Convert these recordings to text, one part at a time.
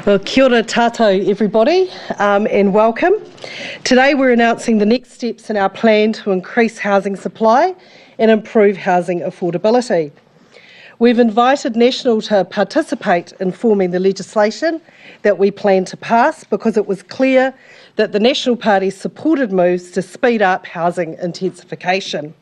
Well, kia ora tātou, everybody, and welcome. Today we're announcing the next steps in our plan to increase housing supply and improve housing affordability. We've invited National to participate in forming the legislation that we plan to pass because it was clear that the National Party supported moves to speed up housing intensification.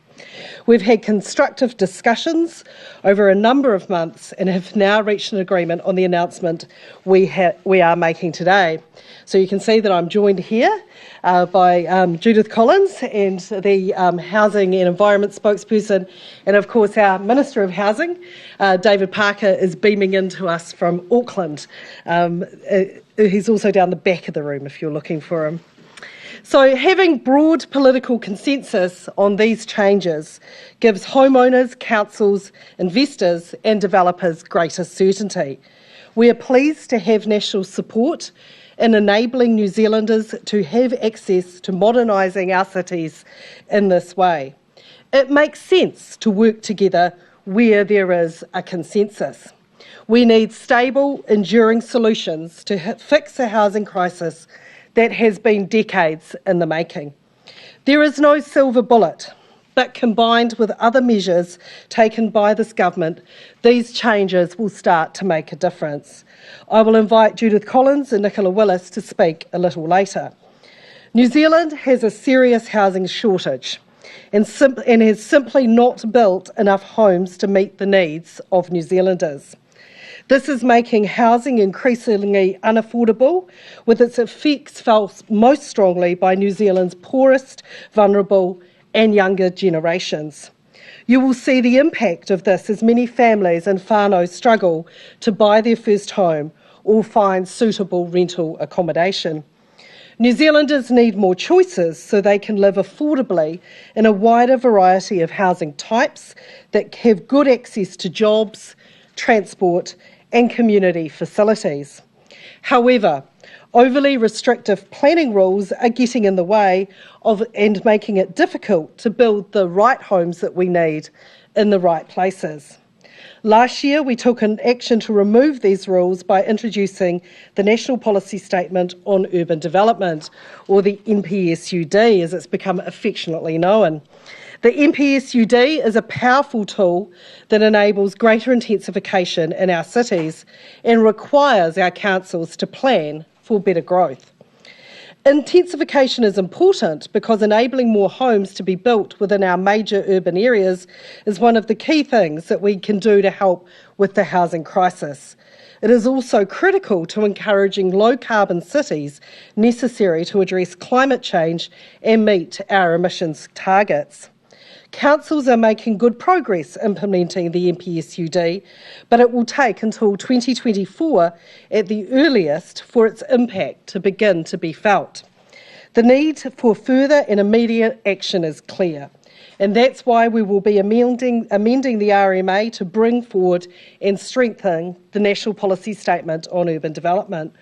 We've had constructive discussions over a number of months and have now reached an agreement on the announcement we are making today. So you can see that I'm joined here by Judith Collins and the Housing and Environment spokesperson, and of course our Minister of Housing, David Parker, is beaming into us from Auckland. He's also down the back of the room if you're looking for him. So having broad political consensus on these changes gives homeowners, councils, investors and developers greater certainty. We are pleased to have national support in enabling New Zealanders to have access to modernising our cities in this way. It makes sense to work together where there is a consensus. We need stable, enduring solutions to fix a housing crisis that has been decades in the making. There is no silver bullet, but combined with other measures taken by this government, these changes will start to make a difference. I will invite Judith Collins and Nicola Willis to speak a little later. New Zealand has a serious housing shortage and has simply not built enough homes to meet the needs of New Zealanders. This is making housing increasingly unaffordable, with its effects felt most strongly by New Zealand's poorest, vulnerable and younger generations. You will see the impact of this as many families and whānau struggle to buy their first home or find suitable rental accommodation. New Zealanders need more choices so they can live affordably in a wider variety of housing types that have good access to jobs, transport and community facilities. However, overly restrictive planning rules are getting in the way of and making it difficult to build the right homes that we need in the right places. Last year, we took an action to remove these rules by introducing the National Policy Statement on Urban Development, or the NPSUD as it's become affectionately known. The NPSUD is a powerful tool that enables greater intensification in our cities and requires our councils to plan for better growth. Intensification is important because enabling more homes to be built within our major urban areas is one of the key things that we can do to help with the housing crisis. It is also critical to encouraging low-carbon cities necessary to address climate change and meet our emissions targets. Councils are making good progress implementing the NPSUD, but it will take until 2024 at the earliest for its impact to begin to be felt. The need for further and immediate action is clear, and that's why we will be amending the RMA to bring forward and strengthen the National Policy Statement on Urban Development.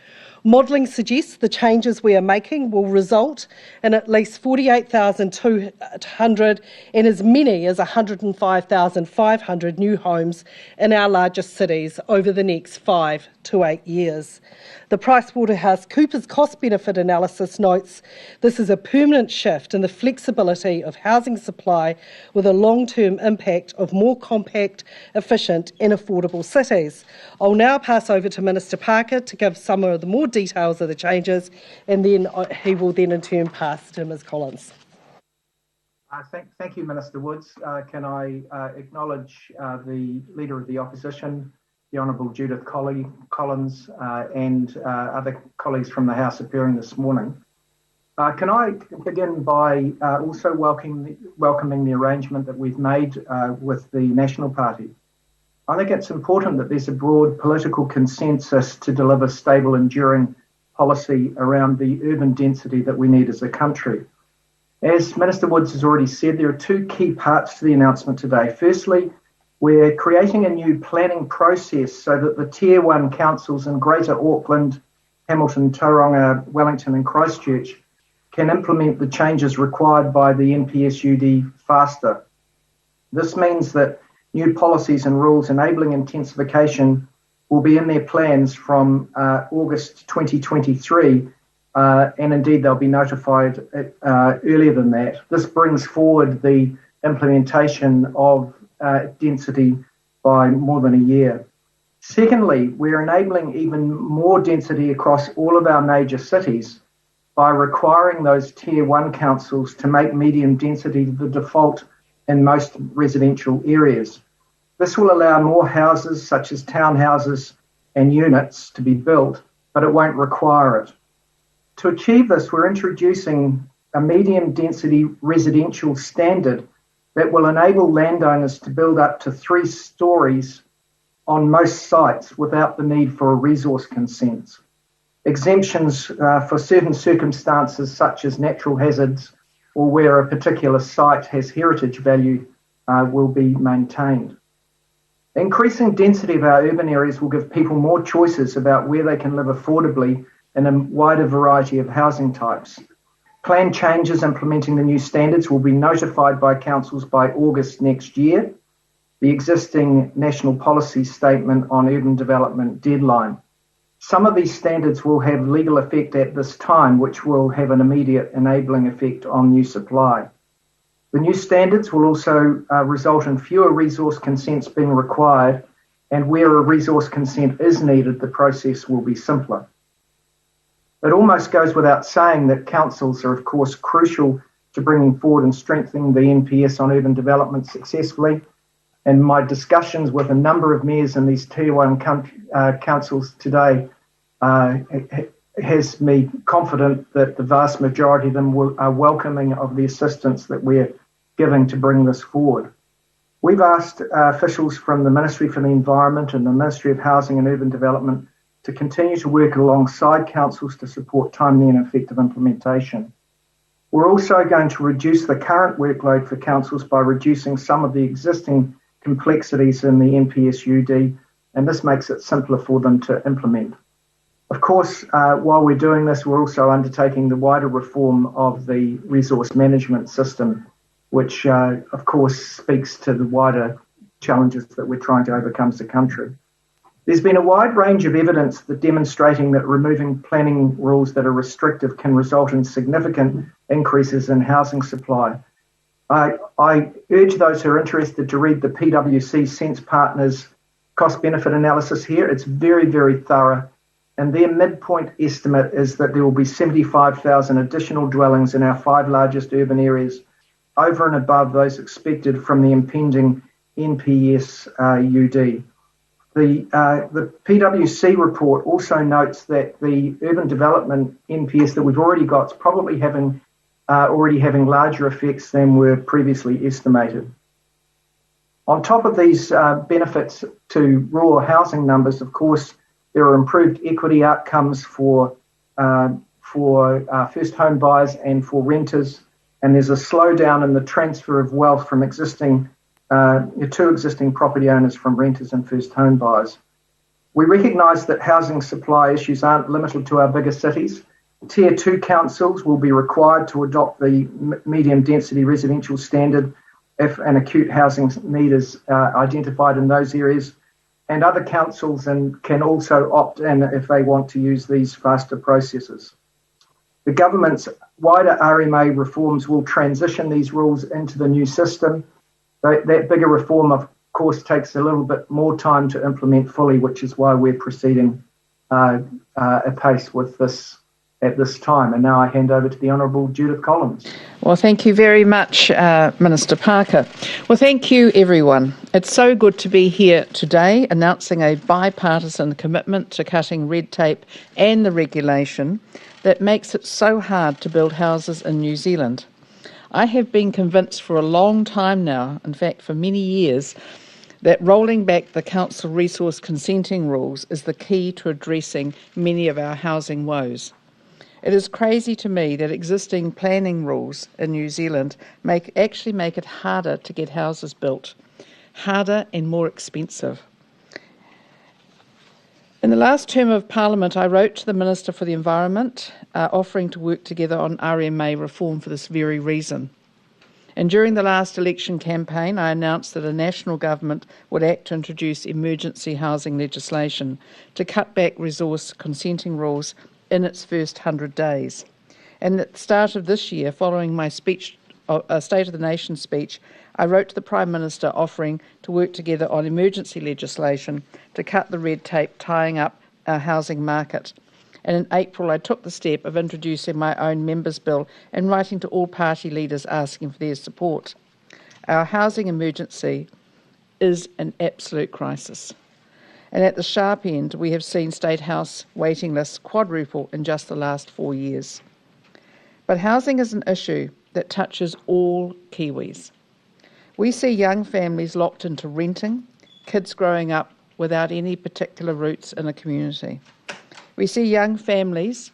Modelling suggests the changes we are making will result in at least 48,200 and as many as 105,500 new homes in our largest cities over the next 5 to 8 years. The PricewaterhouseCoopers cost-benefit analysis notes this is a permanent shift in the flexibility of housing supply with a long-term impact of more compact, efficient and affordable cities. I'll now pass over to Minister Parker to give some of the more details of the changes, and then he will then in turn pass to Ms Collins. Thank you, Minister Woods. Can I acknowledge the Leader of the Opposition, the Honourable Judith Collins, and other colleagues from the House appearing this morning. Can I begin by also welcoming the arrangement that we've made with the National Party. I think it's important that there's a broad political consensus to deliver stable, enduring policy around the urban density that we need as a country. As Minister Woods has already said, there are two key parts to the announcement today. Firstly, we're creating a new planning process so that the Tier 1 councils in Greater Auckland, Hamilton, Tauranga, Wellington and Christchurch can implement the changes required by the NPSUD faster. This means that new policies and rules enabling intensification will be in their plans from August 2023, and indeed they'll be notified earlier than that. This brings forward the implementation of density by more than a year. Secondly, we're enabling even more density across all of our major cities by requiring those Tier 1 councils to make medium density the default in most residential areas. This will allow more houses, such as townhouses and units, to be built, but it won't require it. To achieve this, we're introducing a medium density residential standard that will enable landowners to build up to 3 stories on most sites without the need for a resource consent. Exemptions for certain circumstances such as natural hazards or where a particular site has heritage value will be maintained. Increasing density of our urban areas will give people more choices about where they can live affordably in a wider variety of housing types. Plan changes implementing the new standards will be notified by councils by August next year, the existing National Policy Statement on Urban Development deadline. Some of these standards will have legal effect at this time, which will have an immediate enabling effect on new supply. The new standards will also result in fewer resource consents being required, and where a resource consent is needed, the process will be simpler. It almost goes without saying that councils are, of course, crucial to bringing forward and strengthening the NPS on urban development successfully. And my discussions with a number of mayors in these Tier 1 councils today has me confident that the vast majority of them are welcoming of the assistance that we're giving to bring this forward. We've asked officials from the Ministry for the Environment and the Ministry of Housing and Urban Development to continue to work alongside councils to support timely and effective implementation. We're also going to reduce the current workload for councils by reducing some of the existing complexities in the NPS-UD, and this makes it simpler for them to implement. Of course, while we're doing this, we're also undertaking the wider reform of the resource management system, which of course speaks to the wider challenges that we're trying to overcome as a country. There's been a wide range of evidence that demonstrating that removing planning rules that are restrictive can result in significant increases in housing supply. I urge those who are interested to read the PwC Sense Partners cost-benefit analysis here. It's very, very thorough, and their midpoint estimate is that there will be 75,000 additional dwellings in our 5 largest urban areas, over and above those expected from the impending NPS-UD. The PwC report also notes that the urban development NPS that we've already got is probably having larger effects than were previously estimated. On top of these benefits to rural housing numbers, of course, there are improved equity outcomes for first home buyers and for renters, and there's a slowdown in the transfer of wealth from to existing property owners from renters and first home buyers. We recognise that housing supply issues aren't limited to our bigger cities. Tier 2 councils will be required to adopt the medium density residential standard if an acute housing need is identified in those areas, and other councils can also opt in if they want to use these faster processes. The government's wider RMA reforms will transition these rules into the new system. That bigger reform, of course, takes a little bit more time to implement fully, which is why we're proceeding apace with this at this time. And now I hand over to the Honourable Judith Collins. Well, thank you very much, Minister Parker. Well, thank you, everyone. It's so good to be here today announcing a bipartisan commitment to cutting red tape and the regulation that makes it so hard to build houses in New Zealand. I have been convinced for a long time now, in fact for many years, that rolling back the council resource consenting rules is the key to addressing many of our housing woes. It is crazy to me that existing planning rules in New Zealand actually make it harder to get houses built, harder and more expensive. In the last term of Parliament, I wrote to the Minister for the Environment, offering to work together on RMA reform for this very reason. And during the last election campaign, I announced that a national government would act to introduce emergency housing legislation to cut back resource consenting rules in its first 100 days. And at the start of this year, following my speech, State of the Nation speech, I wrote to the Prime Minister offering to work together on emergency legislation to cut the red tape tying up our housing market. And in April, I took the step of introducing my own members' bill and writing to all party leaders asking for their support. Our housing emergency is an absolute crisis. And at the sharp end, we have seen State House waiting lists quadruple in just the last 4 years. But housing is an issue that touches all Kiwis. We see young families locked into renting, kids growing up without any particular roots in a community. We see young families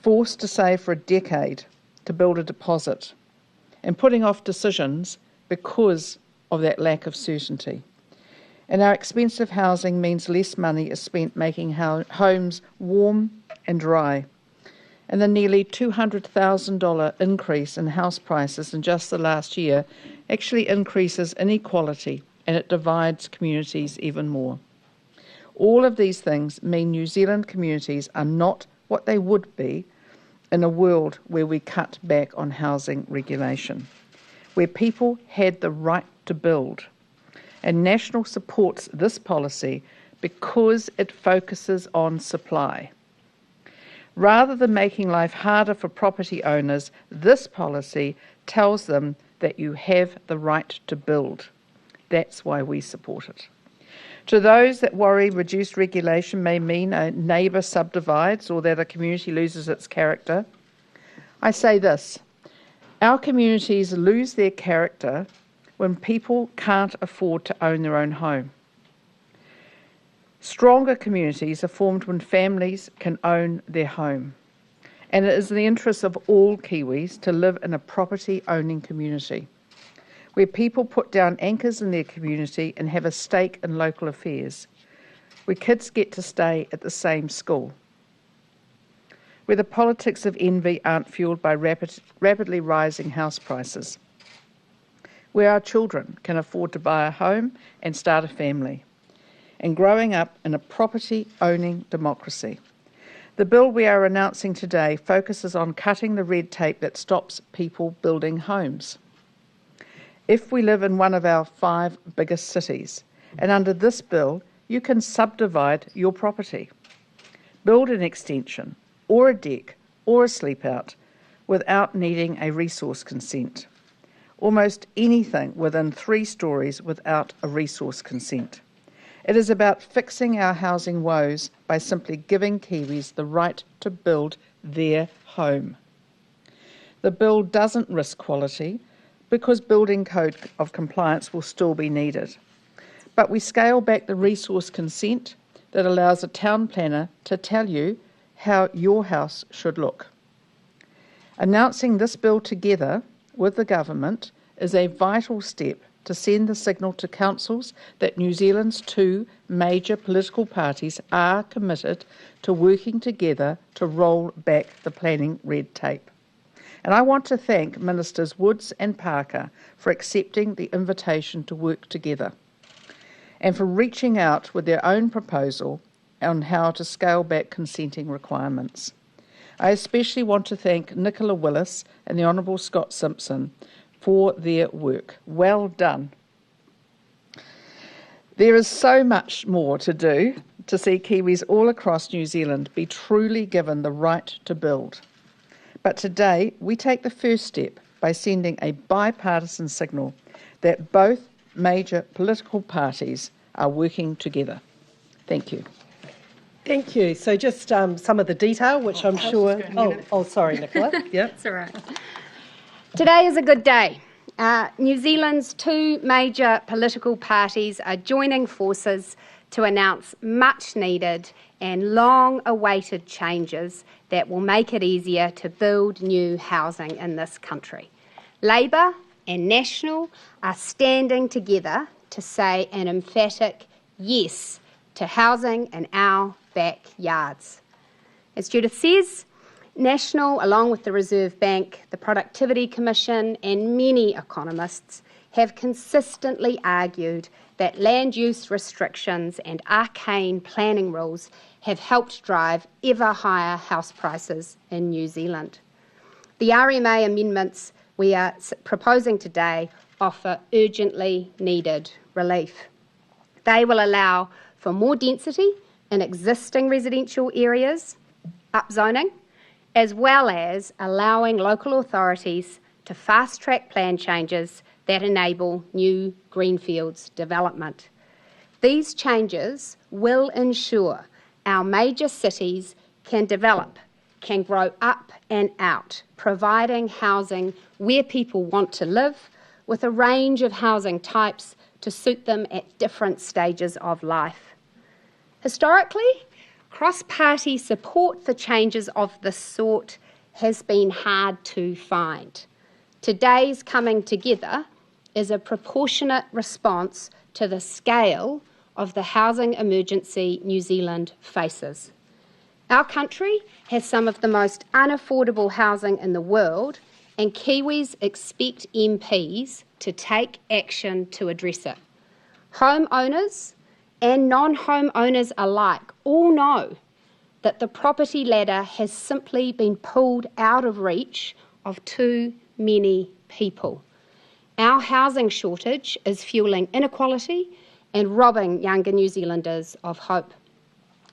forced to save for a decade to build a deposit and putting off decisions because of that lack of certainty. And our expensive housing means less money is spent making homes warm and dry. And the nearly $200,000 increase in house prices in just the last year actually increases inequality and it divides communities even more. All of these things mean New Zealand communities are not what they would be in a world where we cut back on housing regulation, where people had the right to build. And National supports this policy because it focuses on supply. Rather than making life harder for property owners, this policy tells them that you have the right to build. That's why we support it. To those that worry reduced regulation may mean a neighbour subdivides or that a community loses its character, I say this: our communities lose their character when people can't afford to own their own home. Stronger communities are formed when families can own their home. And it is in the interests of all Kiwis to live in a property-owning community, where people put down anchors in their community and have a stake in local affairs, where kids get to stay at the same school, where the politics of envy aren't fueled by rapidly rising house prices, where our children can afford to buy a home and start a family, and growing up in a property-owning democracy. The bill we are announcing today focuses on cutting the red tape that stops people building homes. If we live in one of our 5 biggest cities, and under this bill, you can subdivide your property, build an extension, or a deck, or a sleep out, without needing a resource consent. Almost anything within 3 stories without a resource consent. It is about fixing our housing woes by simply giving Kiwis the right to build their home. The bill doesn't risk quality because building code of compliance will still be needed. But we scale back the resource consent that allows a town planner to tell you how your house should look. Announcing this bill together with the government is a vital step to send the signal to councils that New Zealand's 2 major political parties are committed to working together to roll back the planning red tape. And I want to thank Ministers Woods and Parker for accepting the invitation to work together and for reaching out with their own proposal on how to scale back consenting requirements. I especially want to thank Nicola Willis and the Honourable Scott Simpson for their work. Well done. There is so much more to do to see Kiwis all across New Zealand be truly given the right to build. But today, we take the first step by sending a bipartisan signal that both major political parties are working together. Thank you. Thank you. So just some of the detail, which I'm sure... sorry, Nicola. Yeah. That's all right. Today is a good day. New Zealand's 2 major political parties are joining forces to announce much needed and long-awaited changes that will make it easier to build new housing in this country. Labour and National are standing together to say an emphatic yes to housing in our backyards. As Judith says, National, along with the Reserve Bank, the Productivity Commission and many economists, have consistently argued that land use restrictions and arcane planning rules have helped drive ever higher house prices in New Zealand. The RMA amendments we are proposing today offer urgently needed relief. They will allow for more density in existing residential areas, upzoning, as well as allowing local authorities to fast-track plan changes that enable new greenfields development. These changes will ensure our major cities can develop, can grow up and out, providing housing where people want to live, with a range of housing types to suit them at different stages of life. Historically, cross-party support for changes of this sort has been hard to find. Today's coming together is a proportionate response to the scale of the housing emergency New Zealand faces. Our country has some of the most unaffordable housing in the world, and Kiwis expect MPs to take action to address it. Homeowners and non-homeowners alike all know that the property ladder has simply been pulled out of reach of too many people. Our housing shortage is fueling inequality and robbing younger New Zealanders of hope.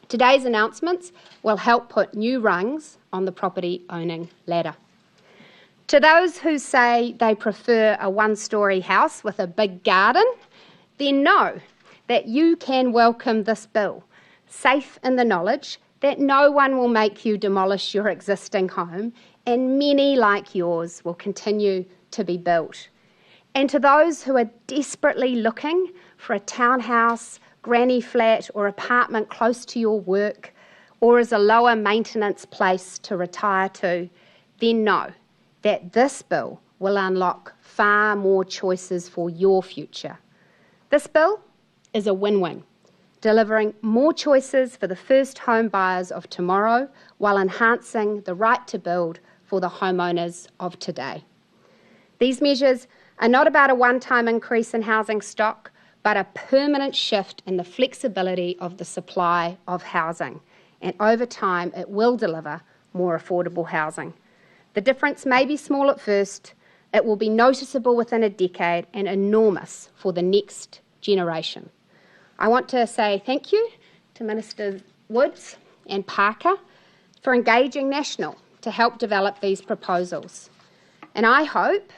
Today's announcements will help put new rungs on the property owning ladder. To those who say they prefer a one-storey house with a big garden, then know that you can welcome this bill, safe in the knowledge that no one will make you demolish your existing home, and many like yours will continue to be built. And to those who are desperately looking for a townhouse, granny flat or apartment close to your work, or as a lower maintenance place to retire to, then know that this bill will unlock far more choices for your future. This bill is a win-win, delivering more choices for the first home buyers of tomorrow while enhancing the right to build for the homeowners of today. These measures are not about a one-time increase in housing stock, but a permanent shift in the flexibility of the supply of housing. And over time, it will deliver more affordable housing. The difference may be small at first, it will be noticeable within a decade and enormous for the next generation. I want to say thank you to Ministers Woods and Parker for engaging National to help develop these proposals. And I hope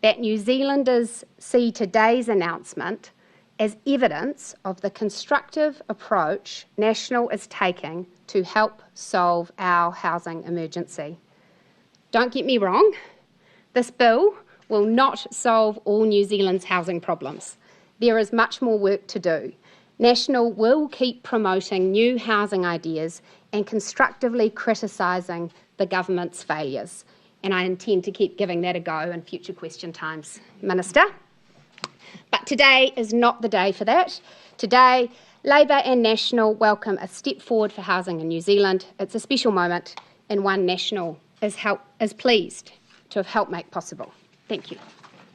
that New Zealanders see today's announcement as evidence of the constructive approach National is taking to help solve our housing emergency. Don't get me wrong, this bill will not solve all New Zealand's housing problems. There is much more work to do. National will keep promoting new housing ideas and constructively criticising the government's failures. And I intend to keep giving that a go in future question times, Minister. But today is not the day for that. Today, Labour and National welcome a step forward for housing in New Zealand. It's a special moment and one National is pleased to have helped make possible. Thank you.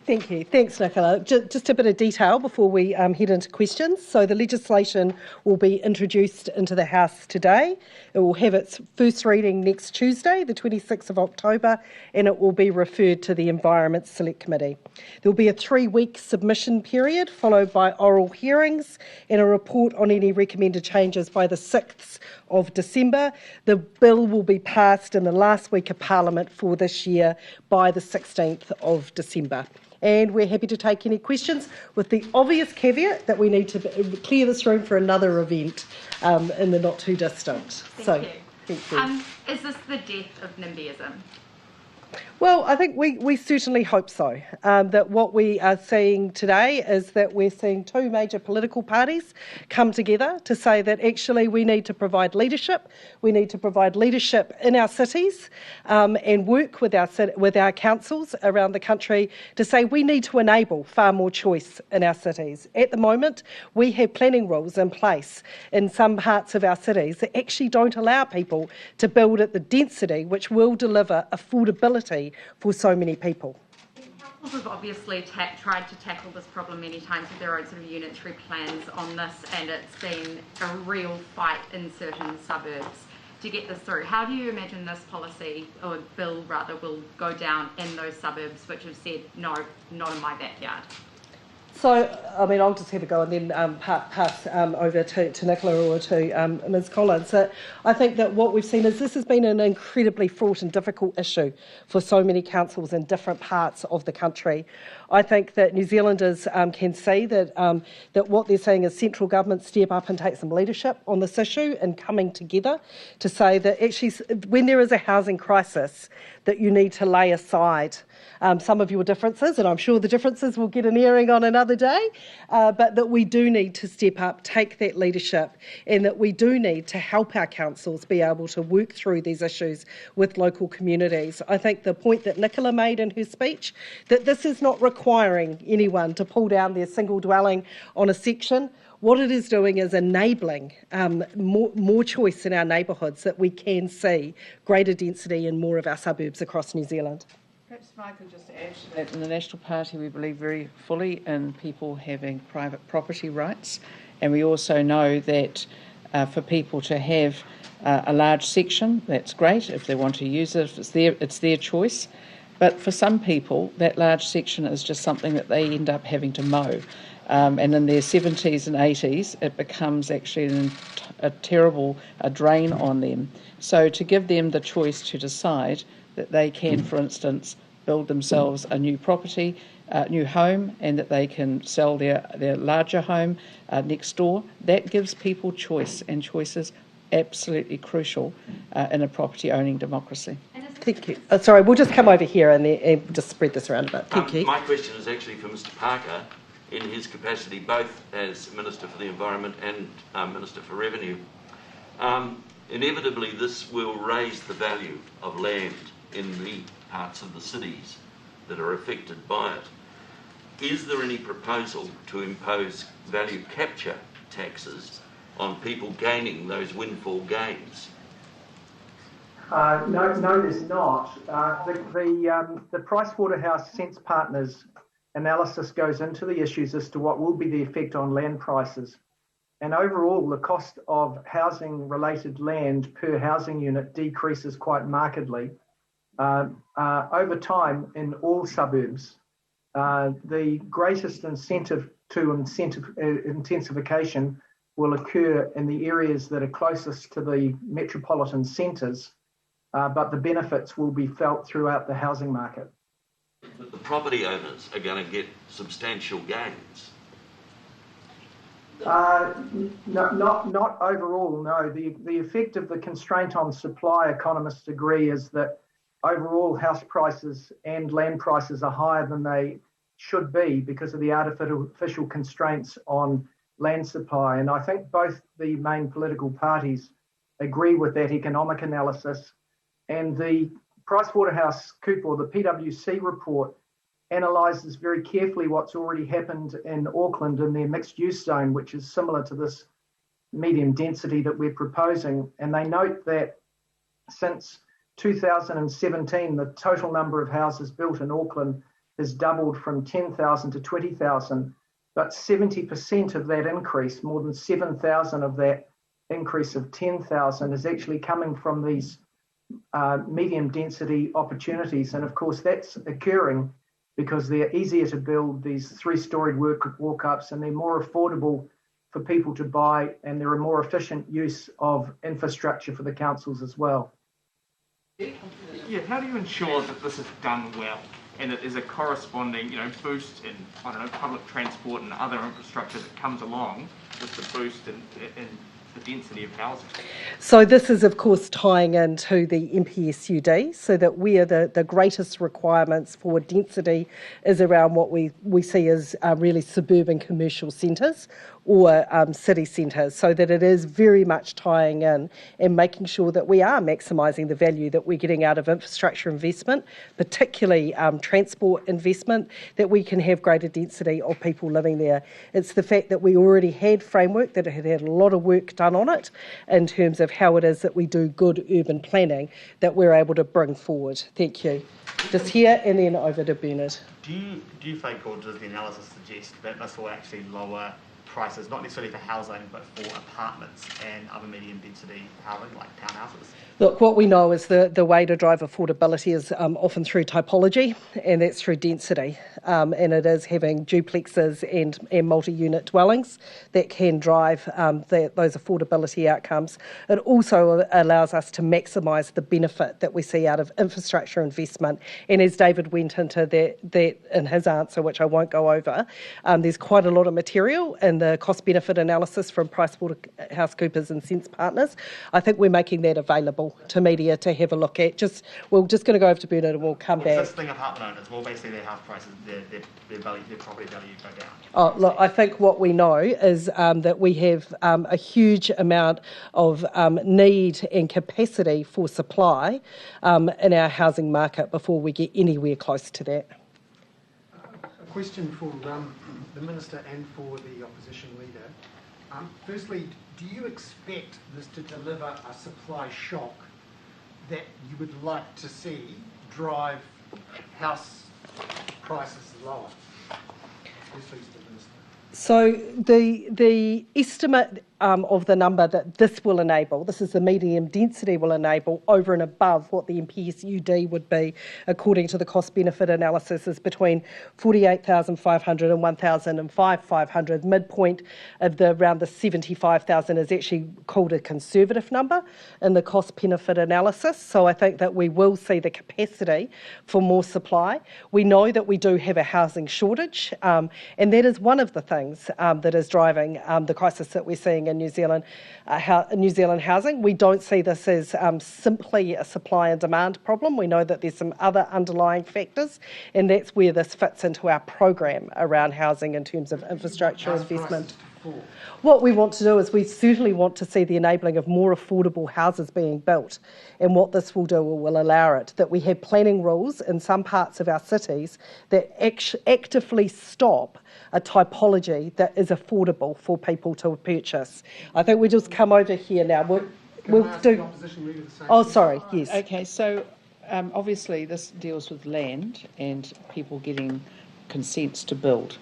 Thank you. Thanks, Nicola. Just a bit of detail before we head into questions. So the legislation will be introduced into the House today. It will have its first reading next Tuesday, the 26th of October, and it will be referred to the Environment Select Committee. There will be a 3-week submission period, followed by oral hearings and a report on any recommended changes by the 6th of December. The bill will be passed in the last week of Parliament for this year by the 16th of December. And we're happy to take any questions, with the obvious caveat that we need to clear this room for another event in the not too distant. Thank you. Thank you. Is this the death of NIMBYism? Well, I think we certainly hope so. That what we are seeing today is that we're seeing two major political parties come together to say that actually we need to provide leadership. We need to provide leadership in our cities and work with our councils around the country to say we need to enable far more choice in our cities. At the moment, we have planning rules in place in some parts of our cities that actually don't allow people to build at the density which will deliver affordability for so many people. Councils have obviously tried to tackle this problem many times with their own sort of unitary plans on this, and it's been a real fight in certain suburbs to get this through. How do you imagine this policy, or bill rather, will go down in those suburbs which have said, no, not in my backyard? So, I mean, I'll just have a go and then pass over to Nicola or to Ms Collins. So I think that what we've seen is this has been an incredibly fraught and difficult issue for so many councils in different parts of the country. I think that New Zealanders can see that that what they're saying is central government step up and take some leadership on this issue and coming together to say that actually when there is a housing crisis that you need to lay aside some of your differences, and I'm sure the differences will get an airing on another day, but that we do need to step up, take that leadership, and that we do need to help our councils be able to work through these issues with local communities. I think the point that Nicola made in her speech, that this is not requiring anyone to pull down their single dwelling on a section. What it is doing is enabling more choice in our neighbourhoods, that we can see greater density in more of our suburbs across New Zealand. Perhaps Michael, just to add to that, in the National Party we believe very fully in people having private property rights, and we also know that for people to have a large section, that's great. If they want to use it, if it's their choice. But for some people, that large section is just something that they end up having to mow. And in their 70s and 80s, it becomes actually a terrible drain on them. So to give them the choice to decide that they can, for instance, build themselves a new property, new home, and that they can sell their larger home next door, that gives people choice, and choice is absolutely crucial in a property owning democracy. Thank you. Sorry, we'll just come over here and just spread this around a bit. Thank you. My question is actually for Mr Parker, in his capacity both as Minister for the Environment and Minister for Revenue. Inevitably this will raise the value of land in the parts of the cities that are affected by it. Is there any proposal to impose value capture taxes on people gaining those windfall gains? No, there's not. The Pricewaterhouse Sense Partners analysis goes into the issues as to what will be the effect on land prices. And overall, the cost of housing-related land per housing unit decreases quite markedly. Over time, in all suburbs, the greatest incentive to intensification will occur in the areas that are closest to the metropolitan centres, but the benefits will be felt throughout the housing market. But the property owners are going to get substantial gains. Not overall, no. The effect of the constraint on supply, economists agree, is that overall house prices and land prices are higher than they should be because of the artificial constraints on land supply. And I think both the main political parties agree with that economic analysis. And the PricewaterhouseCoopers, the PwC report, analyses very carefully what's already happened in Auckland in their mixed use zone, which is similar to this medium density that we're proposing. And they note that since 2017, the total number of houses built in Auckland has doubled from 10,000 to 20,000, but 70% of that increase, more than 7,000 of that increase of 10,000, is actually coming from these medium density opportunities. And of course, that's occurring because they're easier to build, these three-storied walk-ups, and they're more affordable for people to buy, and they're a more efficient use of infrastructure for the councils as well. Yeah, how do you ensure that this is done well and that there's a corresponding, boost in, public transport and other infrastructure that comes along with the boost in the density of housing? So this is, of course, tying into the MPSUD, so that where the greatest requirements for density is around what we see as really suburban commercial centres or city centres, so that it is very much tying in and making sure that we are maximising the value that we're getting out of infrastructure investment, particularly transport investment, that we can have greater density of people living there. It's the fact that we already had framework, that it had a lot of work done on it in terms of how it is that we do good urban planning, that we're able to bring forward. Thank you. Just here and then over to Bernard. Do you think, or does the analysis suggest that this will actually lower prices, not necessarily for housing, but for apartments and other medium density housing, like townhouses? Look, what we know is the way to drive affordability is often through typology, and that's through density. And it is having duplexes and multi-unit dwellings that can drive those affordability outcomes. It also allows us to maximise the benefit that we see out of infrastructure investment. And as David went into that in his answer, which I won't go over, there's quite a lot of material in the cost-benefit analysis from PricewaterhouseCoopers and Sense Partners. I think we're making that available to media to have a look at. We're just going to go over to Bernard and we'll come back. Existing apartment owners, well, basically their house prices, their property value go down. Oh, look, I think what we know is that we have a huge amount of need and capacity for supply in our housing market before we get anywhere close to that. A question for the Minister and for the opposition leader. Firstly, do you expect this to deliver a supply shock that you would like to see drive house prices lower? Firstly, to the Minister. So the estimate of the number that this will enable, this is the medium density will enable over and above what the MPSUD would be according to the cost benefit analysis, is between 48,500 and 1,500. Midpoint of around the 75,000 is actually called a conservative number in the cost benefit analysis. So I think that we will see the capacity for more supply. We know that we do have a housing shortage, and that is one of the things that is driving the crisis that we're seeing in New Zealand housing. We don't see this as simply a supply and demand problem. We know that there's some other underlying factors, and that's where this fits into our program around housing in terms of infrastructure investment. What we want to do is we certainly want to see the enabling of more affordable houses being built, and what this will do will allow it, that we have planning rules in some parts of our cities that actively stop a typology that is affordable for people to purchase. I think we just come over here now. We'll do. Oh, sorry. Yes. Okay. So obviously this deals with land and people getting consents to build.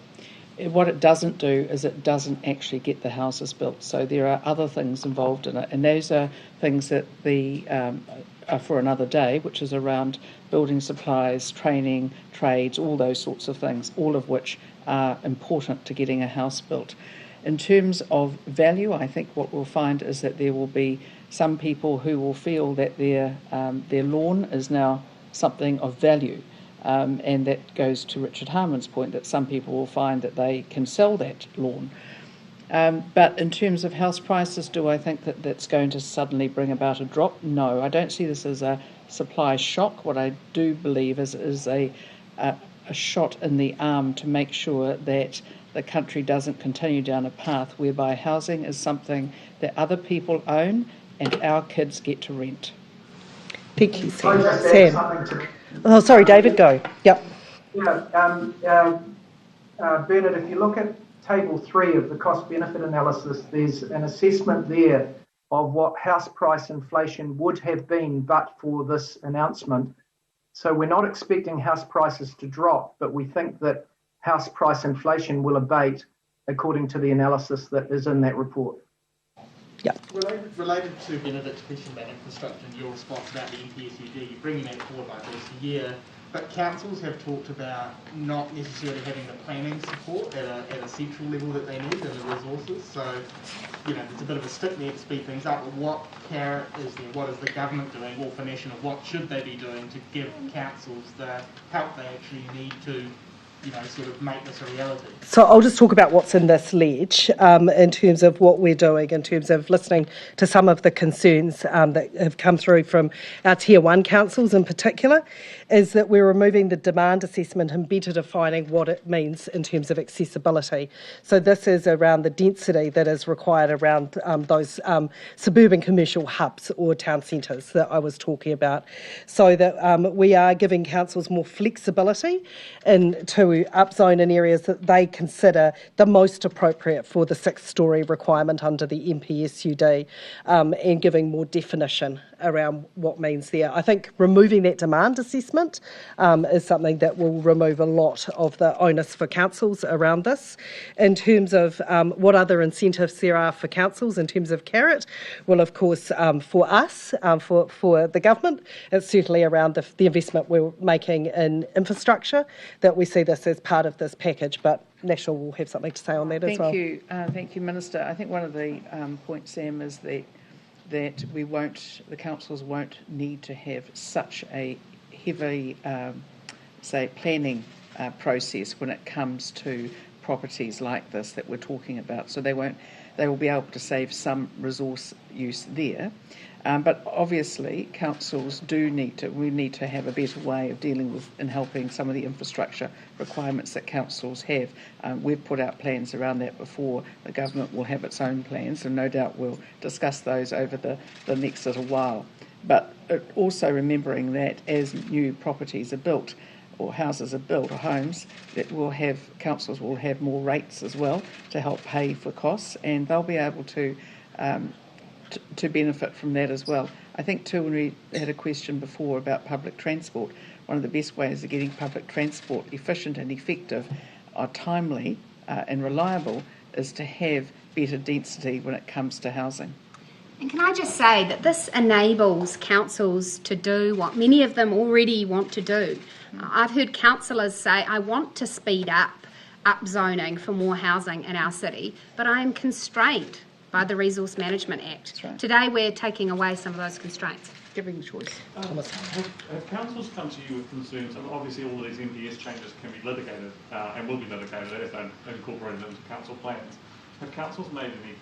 What it doesn't do is it doesn't actually get the houses built. So there are other things involved in it, and those are things that are for another day, which is around building supplies, training, trades, all those sorts of things, all of which are important to getting a house built. In terms of value, I think what we'll find is that there will be some people who will feel that their lawn is now something of value. And that goes to Richard Harmon's point that some people will find that they can sell that lawn. But in terms of house prices, do I think that that's going to suddenly bring about a drop? No, I don't see this as a supply shock. What I do believe is a shot in the arm to make sure that the country doesn't continue down a path whereby housing is something that other people own and our kids get to rent. Thank you, Sam. Oh, sorry, David, go. Yep. Yeah, Bernard, if you look at Table 3 of the cost-benefit analysis, there's an assessment there of what house price inflation would have been but for this announcement. So we're not expecting house prices to drop, but we think that house price inflation will abate according to the analysis that is in that report. Yeah. Related to Benedict's question about infrastructure and your response about the MPSUD, you're bringing that forward like this a year, but councils have talked about not necessarily having the planning support at a central level that they need and the resources. So, there's a bit of a stick there to speed things up. But what carrot is there? What is the government doing, or for national, what should they be doing to give councils the help they actually need to sort of make this a reality? So I'll just talk about what's in this ledge in terms of what we're doing, in terms of listening to some of the concerns that have come through from our Tier 1 councils in particular, is that we're removing the demand assessment and better defining what it means in terms of accessibility. So this is around the density that is required around those suburban commercial hubs or town centres that I was talking about, so that we are giving councils more flexibility to upzone in areas that they consider the most appropriate for the 6-storey requirement under the NPSUD, and giving more definition around what means there. I think removing that demand assessment is something that will remove a lot of the onus for councils around this. In terms of what other incentives there are for councils in terms of carrot, well, of course, for us, for the government, it's certainly around the investment we're making in infrastructure, that we see this as part of this package, but National will have something to say on that as well. Thank you, Minister. I think one of the points, Sam, is that the councils won't need to have such a heavy, planning process when it comes to properties like this that we're talking about. So they will be able to save some resource use there. But obviously, councils we need to have a better way of dealing with and helping some of the infrastructure requirements that councils have. We've put out plans around that before. The government will have its own plans, and no doubt we'll discuss those over the next little while. But also remembering that as new properties are built, or houses are built, or homes, councils will have more rates as well to help pay for costs, and they'll be able to benefit from that as well. I think too, when we had a question before about public transport, one of the best ways of getting public transport efficient and effective, timely and reliable, is to have better density when it comes to housing. And can I just say that this enables councils to do what many of them already want to do. I've heard councillors say, I want to speed up zoning for more housing in our city, but I am constrained by the Resource Management Act. Right. Today we're taking away some of those constraints. Giving choice. Have councils come to you with concerns? Obviously all of these NPS changes can be litigated and will be litigated if they're incorporated into council plans. Have councils made any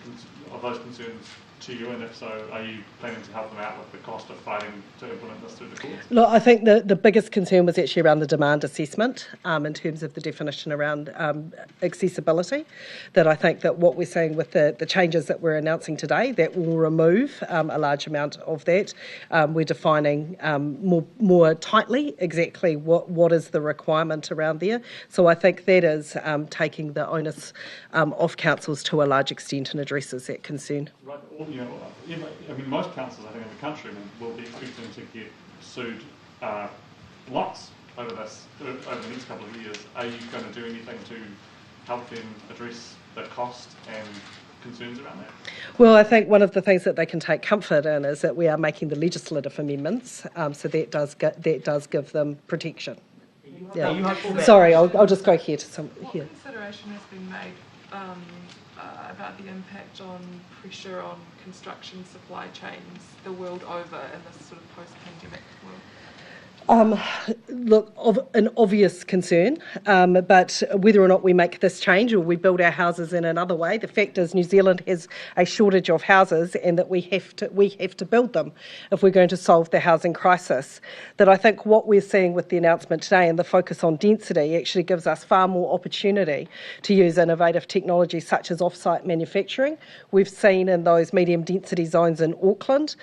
of those concerns to you, and if so, are you planning to help them out with the cost of fighting to implement this through the courts? Look, I think the biggest concern was actually around the demand assessment in terms of the definition around accessibility, that I think that what we're seeing with the changes that we're announcing today, that will remove a large amount of that. We're defining more tightly exactly what is the requirement around there. So I think that is taking the onus off councils to a large extent and addresses that concern. Right. Most councils, I think, in the country will be expecting to get sued lots over the next couple of years. Are you going to do anything to help them address the cost and concerns around that? Well, I think one of the things that they can take comfort in is that we are making the legislative amendments, so that does give them protection. Yeah. Sorry, I'll just go here to some here. What consideration has been made about the impact on pressure on construction supply chains the world over in this sort of post-pandemic world? Look, an obvious concern, but whether or not we make this change or we build our houses in another way, the fact is New Zealand has a shortage of houses, and that we have to build them if we're going to solve the housing crisis. That I think what we're seeing with the announcement today and the focus on density actually gives us far more opportunity to use innovative technology such as off-site manufacturing. We've seen in those medium density zones in Auckland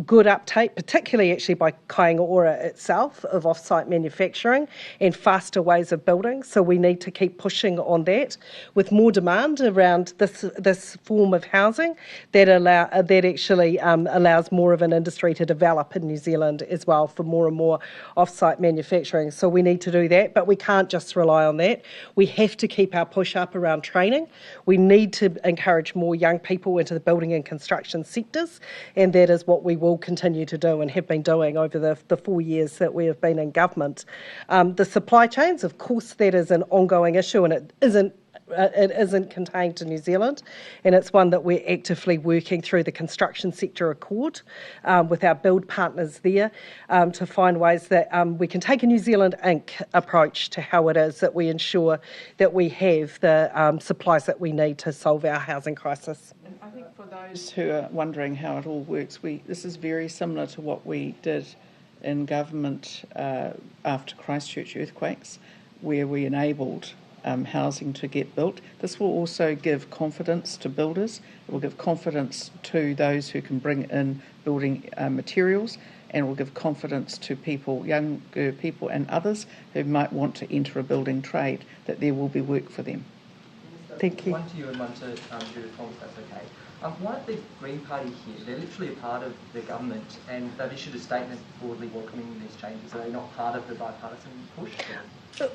good uptake, particularly actually by Kaingaora itself, of off-site manufacturing and faster ways of building. So we need to keep pushing on that with more demand around this form of housing that actually allows more of an industry to develop in New Zealand as well for more and more off-site manufacturing. So we need to do that, but we can't just rely on that. We have to keep our push up around training. We need to encourage more young people into the building and construction sectors, and that is what we will continue to do and have been doing over the 4 years that we have been in government. The supply chains, of course, that is an ongoing issue, and it isn't it isn't contained to New Zealand, and it's one that we're actively working through the construction sector accord with our build partners there to find ways that we can take a New Zealand Inc. approach to how it is that we ensure that we have the supplies that we need to solve our housing crisis. And I think for those who are wondering how it all works, this is very similar to what we did in government after Christchurch earthquakes, where we enabled housing to get built. This will also give confidence to builders. It will give confidence to those who can bring in building materials, and it will give confidence to people, younger people and others who might want to enter a building trade, that there will be work for them. Thank you. One to you and one to Judith Holmes, if that's okay. Why aren't the Green Party here? They're literally a part of the government, and they've issued a statement broadly welcoming these changes. Are they not part of the bipartisan push?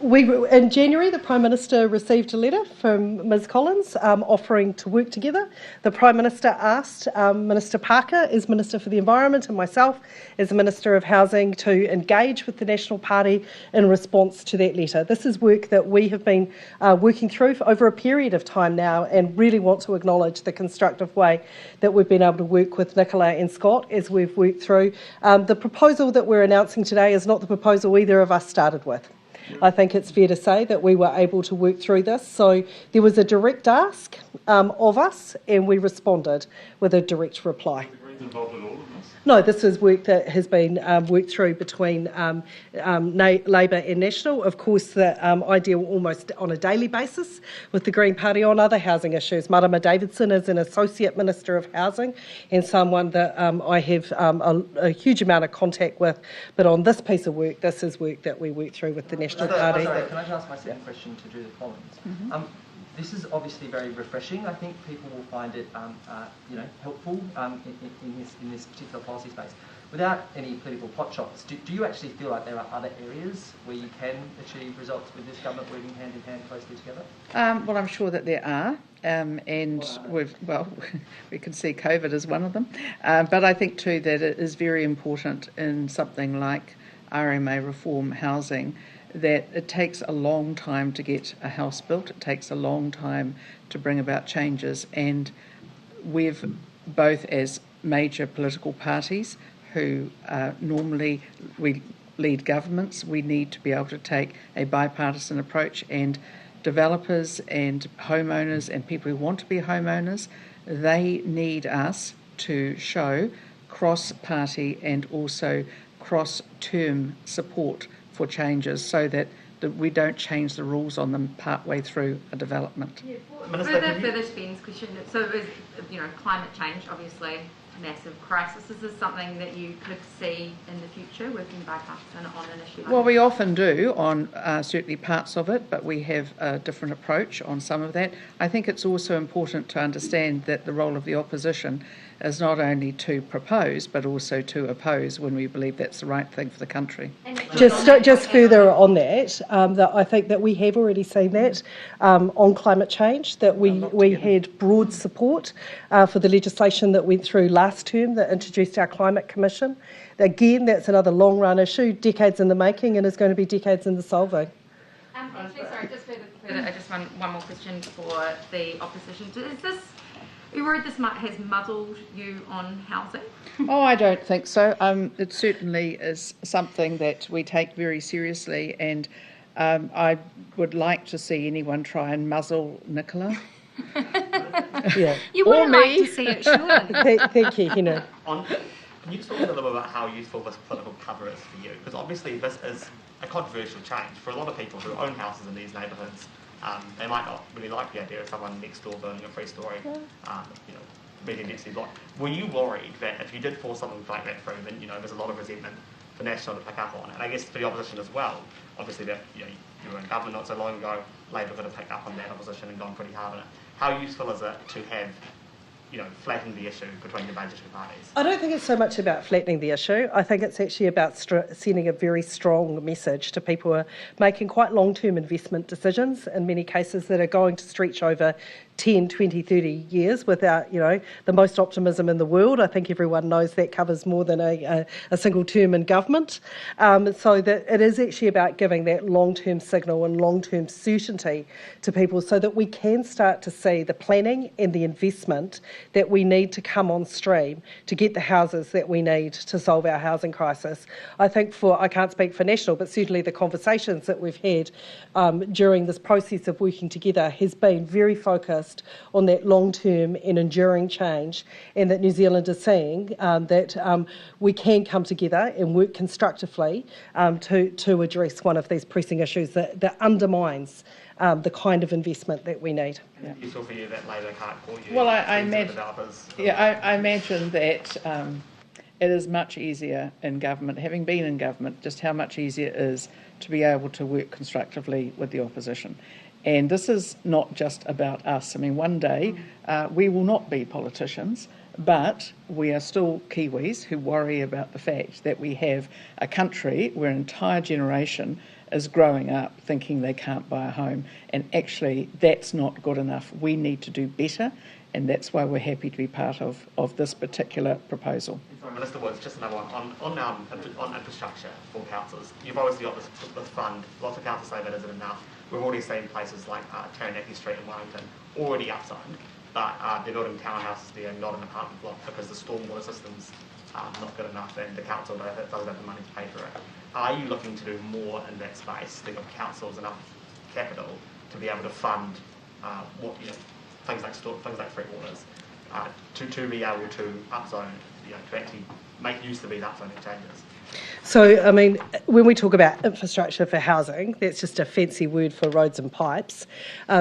In January, the Prime Minister received a letter from Ms Collins offering to work together. The Prime Minister asked Minister Parker, as Minister for the Environment, and myself as Minister of Housing, to engage with the National Party in response to that letter. This is work that we have been working through for over a period of time now, and really want to acknowledge the constructive way that we've been able to work with Nicola and Scott as we've worked through. The proposal that we're announcing today is not the proposal either of us started with. I think it's fair to say that we were able to work through this. So there was a direct ask of us, and we responded with a direct reply. Involved in all of this? No, this is work that has been worked through between Labour and National. Of course, I deal almost on a daily basis with the Green Party on other housing issues. Marama Davidson is an Associate Minister of Housing and someone that I have a huge amount of contact with. But on this piece of work, this is work that we work through with the National Party. Sorry, can I just ask my second question to Judith Collins? Mm-hmm. This is obviously very refreshing. I think people will find it, helpful in this particular policy space. Without any political pot shots, do you actually feel like there are other areas where you can achieve results with this government working hand in hand closely together? Well, I'm sure that there are, and we can see COVID as one of them. But I think too that it is very important in something like RMA reform housing, that it takes a long time to get a house built, it takes a long time to bring about changes, and we've both as major political parties who normally we lead governments, we need to be able to take a bipartisan approach, and developers and homeowners and people who want to be homeowners, they need us to show cross-party and also cross-term support for changes, so that we don't change the rules on them partway through a development. Yeah, further to Ben's question, so is, climate change obviously a massive crisis. Is this something that you could see in the future, working bipartisan on an issue like Well, we often do on certainly parts of it, but we have a different approach on some of that. I think it's also important to understand that the role of the opposition is not only to propose but also to oppose when we believe that's the right thing for the country. Just further on that, that I think that we have already seen that on climate change, that we had broad support for the legislation that went through last term that introduced our Climate Commission. Again, that's another long run issue, decades in the making, and is going to be decades in the solving. Sorry, just further, just one more question for the opposition. You worried this has muddled you on housing? Oh, I don't think so. It certainly is something that we take very seriously, and I would like to see anyone try and muzzle Nicola. Yeah. You wouldn't like to see it, surely. Thank you, Can you talk a little bit about how useful this political cover is for you? Because obviously this is a controversial change. For a lot of people who own houses in these neighbourhoods, they might not really like the idea of someone next door building a three-storey, medium density block. Were you worried that if you did force something like that through, then there's a lot of resentment for National to pick up on it? And I guess for the opposition as well, obviously that you were in government not so long ago, Labour could have picked up on that opposition and gone pretty hard on it. How useful is it to have flatten the issue between the major two parties? I don't think it's so much about flattening the issue. I think it's actually about sending a very strong message to people who are making quite long-term investment decisions, in many cases that are going to stretch over 10, 20, 30 years without, the most optimism in the world. I think everyone knows that covers more than a single term in government. So that it is actually about giving that long-term signal and long-term certainty to people so that we can start to see the planning and the investment that we need to come on stream to get the houses that we need to solve our housing crisis. I think I can't speak for National, but certainly the conversations that we've had during this process of working together has been very focused on that long-term and enduring change, and that New Zealand is seeing that we can come together and work constructively to address one of these pressing issues that undermines the kind of investment that we need. Yeah. Useful for you that Labor can't call you. Well, I imagine. I imagine that it is much easier in government, having been in government, just how much easier it is to be able to work constructively with the opposition. And this is not just about us. I mean, one day we will not be politicians, but we are still Kiwis who worry about the fact that we have a country where an entire generation is growing up thinking they can't buy a home. And actually, that's not good enough. We need to do better, and that's why we're happy to be part of this particular proposal. Sorry, Minister Woods, just another one. On infrastructure for councils, you've obviously got this fund. Lots of councils say that isn't enough. We've already seen places like Taranaki Street in Wellington already upzoned, but they're building townhouses there, not an apartment block, because the stormwater system's not good enough, and the council doesn't have the money to pay for it. Are you looking to do more in that space to give councils enough capital to be able to fund things like free waters, to be able to upzone, to actually make use of these upzoning changes? So, I mean, when we talk about infrastructure for housing, that's just a fancy word for roads and pipes.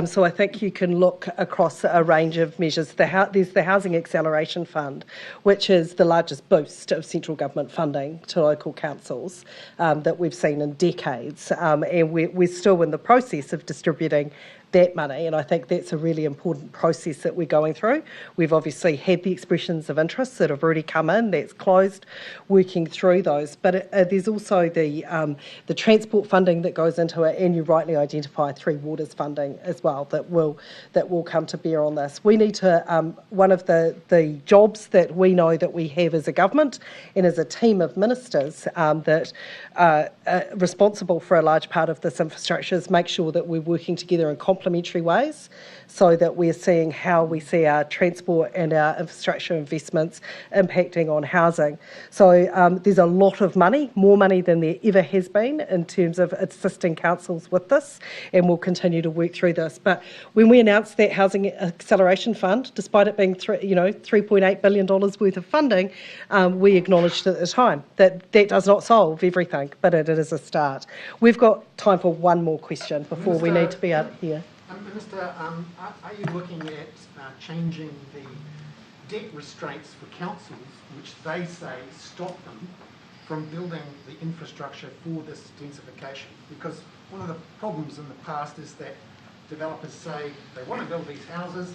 So I think you can look across a range of measures. There's the Housing Acceleration Fund, which is the largest boost of central government funding to local councils that we've seen in decades. And we're still in the process of distributing that money, and I think that's a really important process that we're going through. We've obviously had the expressions of interest that have already come in, that's closed, working through those, but there's also the transport funding that goes into it, and you rightly identify Three Waters funding as well that will come to bear on this. We need to, one of the jobs that we know that we have as a government and as a team of ministers that are responsible for a large part of this infrastructure is make sure that we're working together in complementary ways so that we're seeing how we see our transport and our infrastructure investments impacting on housing. So there's a lot of money, more money than there ever has been in terms of assisting councils with this, and we'll continue to work through this. But when we announced that Housing Acceleration Fund, despite it being $3.8 billion worth of funding, we acknowledged at the time that does not solve everything, but it is a start. We've got time for one more question before we need to be out here. Minister, are you looking at changing the debt restraints for councils, which they say stop them from building the infrastructure for this densification? Because one of the problems in the past is that developers say they want to build these houses,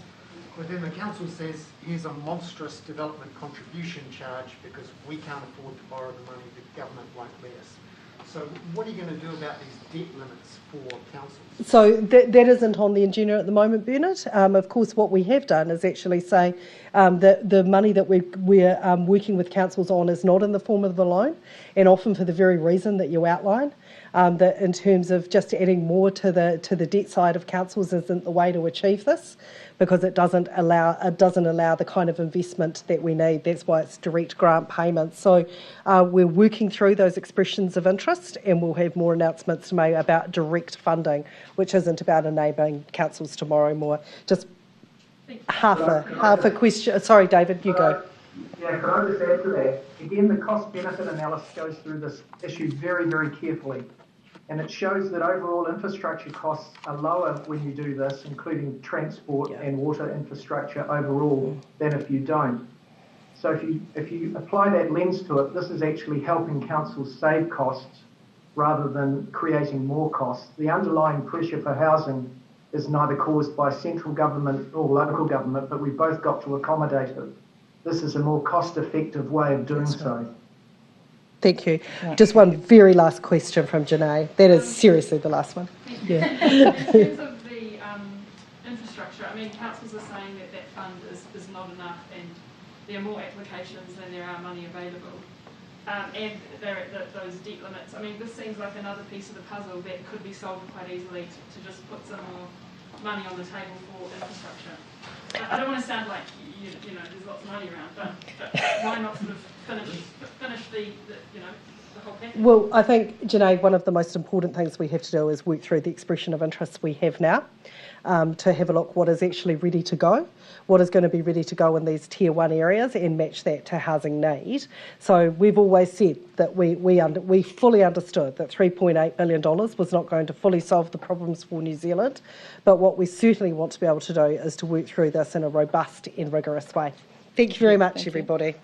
but then the council says, here's a monstrous development contribution charge because we can't afford to borrow the money, the government won't let us. So what are you going to do about these debt limits for councils? So that isn't on the agenda at the moment, Bernard. Of course, what we have done is actually say that the money that we're working with councils on is not in the form of the loan, and often for the very reason that you outline, that in terms of just adding more to the debt side of councils isn't the way to achieve this, because it doesn't allow the kind of investment that we need. That's why it's direct grant payments. So we're working through those expressions of interest, and we'll have more announcements to make about direct funding, which isn't about enabling councils tomorrow more. Just half a question. Sorry, David, you go. Yeah, could I just add to that? Again, the cost-benefit analysis goes through this issue very, very carefully. And it shows that overall infrastructure costs are lower when you do this, including transport and water infrastructure overall, than if you don't. So if you apply that lens to it, this is actually helping councils save costs rather than creating more costs. The underlying pressure for housing is neither caused by central government or local government, but we've both got to accommodate it. This is a more cost-effective way of doing so. Thank you. Just one very last question from Janae. That is seriously the last one. Yeah. In terms of the infrastructure, I mean, councils are saying that that fund is not enough, and there are more applications than there are money available. And they're at those debt limits. I mean, this seems like another piece of the puzzle that could be solved quite easily to just put some more money on the table for infrastructure. I don't want to sound like, you know, there's lots of money around, but why not sort of finish the whole package? Well, I think, Janae, one of the most important things we have to do is work through the expression of interests we have now, to have a look what is actually ready to go, what is going to be ready to go in these tier 1 areas, and match that to housing need. So we've always said that we fully understood that $3.8 billion was not going to fully solve the problems for New Zealand, but what we certainly want to be able to do is to work through this in a robust and rigorous way. Thank you very much, everybody.